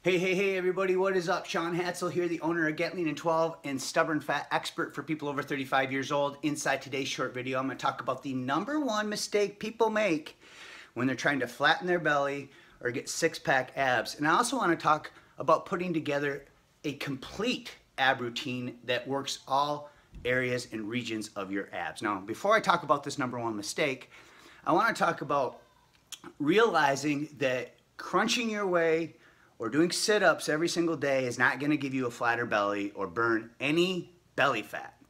Hey everybody, what is up? Sean Hatzel here, the owner of Get Lean in 12 and Stubborn Fat expert for people over 35 years old. Inside today's short video, I'm going to talk about the #1 mistake people make when they're trying to flatten their belly or get six-pack abs. And I also want to talk about putting together a complete ab routine that works all areas and regions of your abs. Now, before I talk about this #1 mistake, I want to talk about realizing that crunching your way or doing sit-ups every single day is not going to give you a flatter belly or burn any belly fat.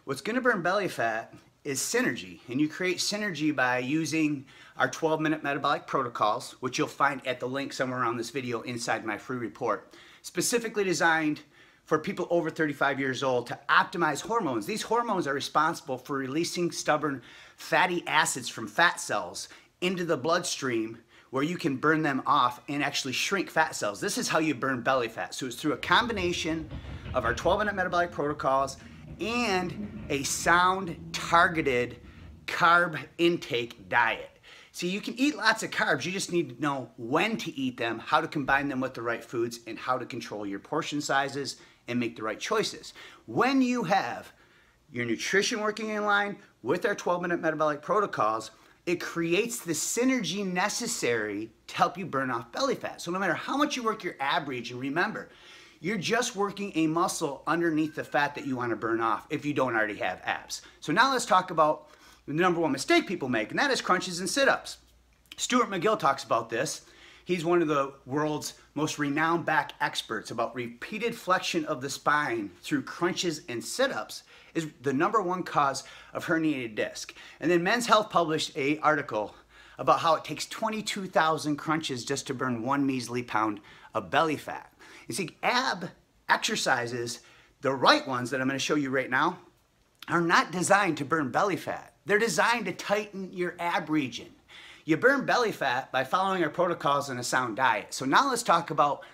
What's going to burn belly fat is synergy, and you create synergy by using our 12-minute metabolic protocols, which you'll find at the link somewhere around this video inside my free report, specifically designed for people over 35 years old to optimize hormones. These hormones are responsible for releasing stubborn fatty acids from fat cells into the bloodstream, where you can burn them off and actually shrink fat cells. This is how you burn belly fat. So it's through a combination of our 12-minute metabolic protocols and a sound, targeted carb intake diet. See, you can eat lots of carbs. You just need to know when to eat them, how to combine them with the right foods, and how to control your portion sizes and make the right choices. When you have your nutrition working in line with our 12-minute metabolic protocols, it creates the synergy necessary to help you burn off belly fat. So no matter how much you work your ab region, remember, you're just working a muscle underneath the fat that you want to burn off if you don't already have abs. So now let's talk about the #1 mistake people make, and that is crunches and sit-ups. Stuart McGill talks about this. He's one of the world's most renowned back experts about repeated flexion of the spine through crunches and sit-ups is the #1 cause of herniated disc. And then Men's Health published an article about how it takes 22,000 crunches just to burn 1 measly pound of belly fat. You see, ab exercises, the right ones that I'm going to show you right now, are not designed to burn belly fat. They're designed to tighten your ab region. You burn belly fat by following our protocols and a sound diet. So now let's talk about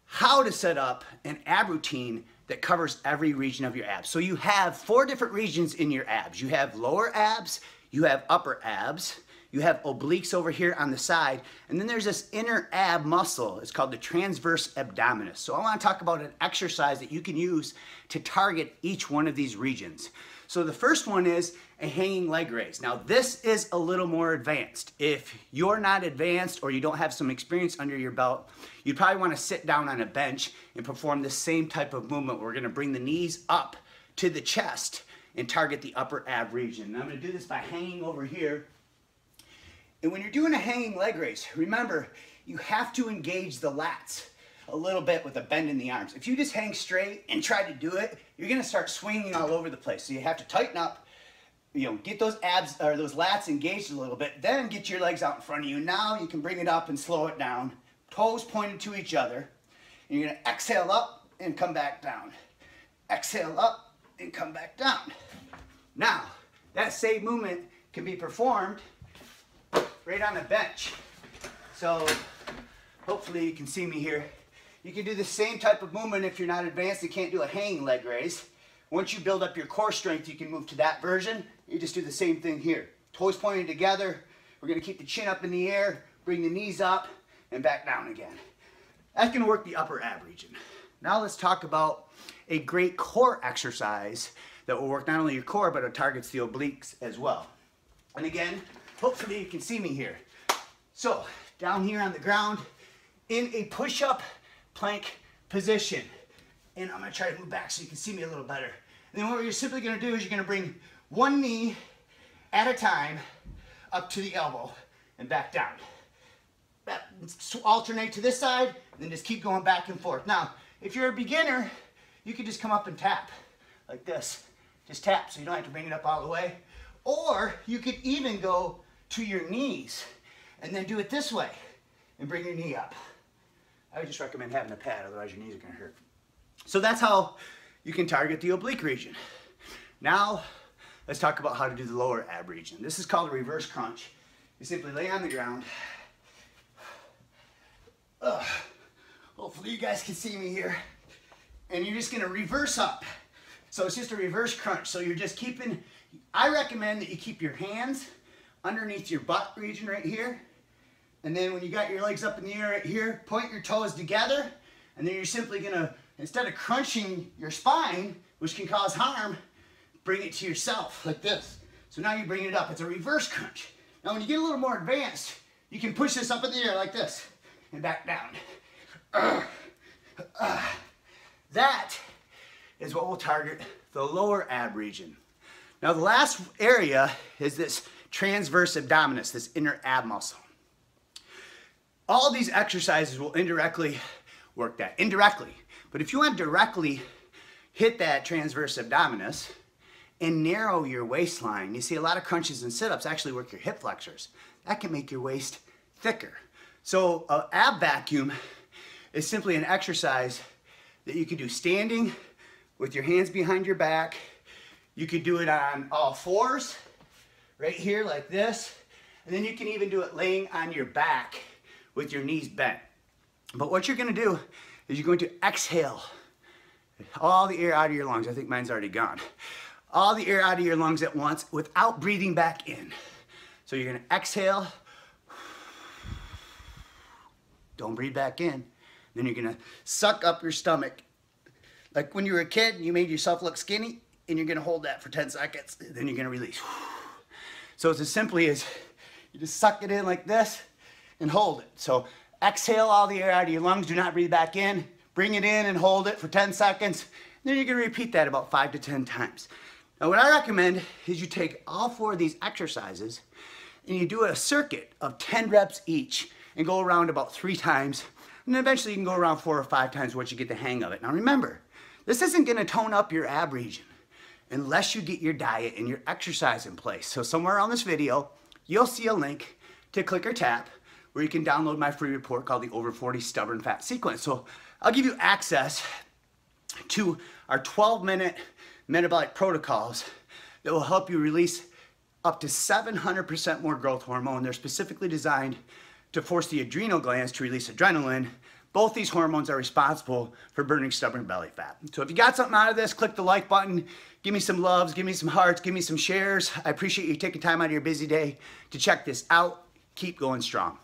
how to set up an ab routine that covers every region of your abs. So you have 4 different regions in your abs. You have lower abs, you have upper abs, you have obliques over here on the side, and then there's this inner ab muscle. It's called the transverse abdominis. So I want to talk about an exercise that you can use to target each one of these regions. So the first one is a hanging leg raise. Now this is a little more advanced. If you're not advanced or you don't have some experience under your belt, you'd probably want to sit down on a bench and perform the same type of movement. We're going to bring the knees up to the chest and target the upper ab region. And I'm going to do this by hanging over here. And when you're doing a hanging leg raise, remember, you have to engage the lats a little bit with a bend in the arms. If you just hang straight and try to do it, you're going to start swinging all over the place. So you have to tighten up, get those abs or those lats engaged a little bit, then get your legs out in front of you. Now you can bring it up and slow it down, toes pointed to each other. And you're going to exhale up and come back down. Exhale up and come back down. Now, that same movement can be performed right on the bench. So hopefully you can see me here. You can do the same type of movement if you're not advanced and can't do a hanging leg raise. Once you build up your core strength, you can move to that version. You just do the same thing here. Toes pointed together. We're going to keep the chin up in the air, bring the knees up, and back down again. That's going to work the upper ab region. Now let's talk about a great core exercise that will work not only your core, but it targets the obliques as well. And again, hopefully you can see me here. So, down here on the ground, in a push-up plank position. And I'm going to try to move back so you can see me a little better. And then what you're simply going to do is you're going to bring one knee at a time up to the elbow and back down. Alternate to this side, and then just keep going back and forth. Now, if you're a beginner, you can just come up and tap like this. Just tap so you don't have to bring it up all the way. Or you could even go to your knees and then do it this way and bring your knee up. I would just recommend having a pad, otherwise your knees are going to hurt. So that's how you can target the oblique region. Now, let's talk about how to do the lower ab region. This is called a reverse crunch. You simply lay on the ground. Hopefully you guys can see me here. And you're just going to reverse up. So it's just a reverse crunch. So you're just keeping, I recommend that you keep your hands underneath your butt region right here. And then when you got your legs up in the air right here, point your toes together, and then you're simply gonna, instead of crunching your spine, which can cause harm, bring it to yourself like this. So now you bring it up. It's a reverse crunch. Now when you get a little more advanced, you can push this up in the air like this and back down. That is what will target the lower ab region. Now the last area is this transverse abdominis, this inner ab muscle. All these exercises will indirectly work that, indirectly. But if you want to directly hit that transverse abdominis and narrow your waistline, you see a lot of crunches and sit-ups actually work your hip flexors. That can make your waist thicker. So an ab vacuum is simply an exercise that you can do standing with your hands behind your back. You could do it on all fours, right here like this. And then you can even do it laying on your back with your knees bent. But what you're gonna do is you're going to exhale all the air out of your lungs. I think mine's already gone. All the air out of your lungs at once without breathing back in. So you're gonna exhale, don't breathe back in. Then you're gonna suck up your stomach. Like when you were a kid and you made yourself look skinny, and you're gonna hold that for 10 seconds, then you're gonna release. So it's as simply as you just suck it in like this and hold it. So exhale all the air out of your lungs, do not breathe back in, bring it in and hold it for 10 seconds. Then you're gonna repeat that about 5 to 10 times. Now what I recommend is you take all 4 of these exercises and you do a circuit of 10 reps each and go around about 3 times. And then eventually you can go around 4 or 5 times once you get the hang of it. Now remember, this isn't gonna tone up your ab region unless you get your diet and your exercise in place. So somewhere on this video, you'll see a link to click or tap where you can download my free report called the Over 40 Stubborn Fat Sequence. So I'll give you access to our 12-minute metabolic protocols that will help you release up to 700% more growth hormone. They're specifically designed to force the adrenal glands to release adrenaline. Both these hormones are responsible for burning stubborn belly fat. So if you got something out of this, click the like button, give me some loves, give me some hearts, give me some shares. I appreciate you taking time out of your busy day to check this out. Keep going strong.